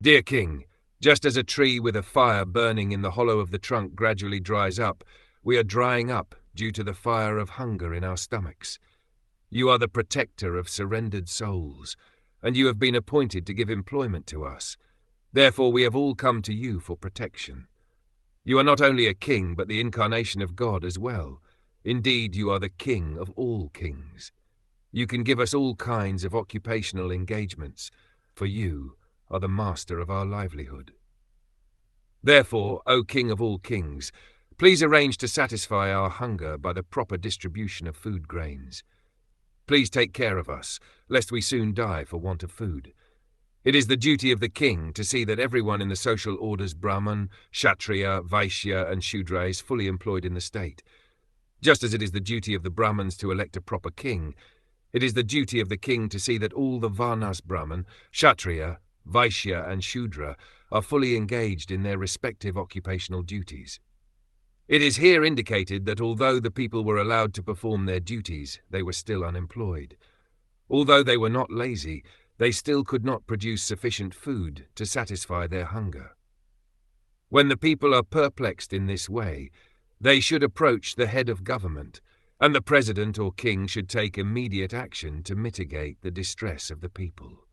Dear King, just as a tree with a fire burning in the hollow of the trunk gradually dries up, we are drying up due to the fire of hunger in our stomachs. You are the protector of surrendered souls, and you have been appointed to give employment to us. Therefore we have all come to you for protection. You are not only a king, but the incarnation of God as well. Indeed, you are the king of all kings. You can give us all kinds of occupational engagements, for you are the master of our livelihood. Therefore, O King of all kings, please arrange to satisfy our hunger by the proper distribution of food grains. Please take care of us, lest we soon die for want of food. It is the duty of the king to see that everyone in the social orders Brahman, Kshatriya, Vaishya and Shudra is fully employed in the state. Just as it is the duty of the Brahmins to elect a proper king, it is the duty of the king to see that all the Varnas Brahman, Kshatriya, Vaishya and Shudra are fully engaged in their respective occupational duties. It is here indicated that although the people were allowed to perform their duties, they were still unemployed. Although they were not lazy, they still could not produce sufficient food to satisfy their hunger. When the people are perplexed in this way, they should approach the head of government, and the president or king should take immediate action to mitigate the distress of the people.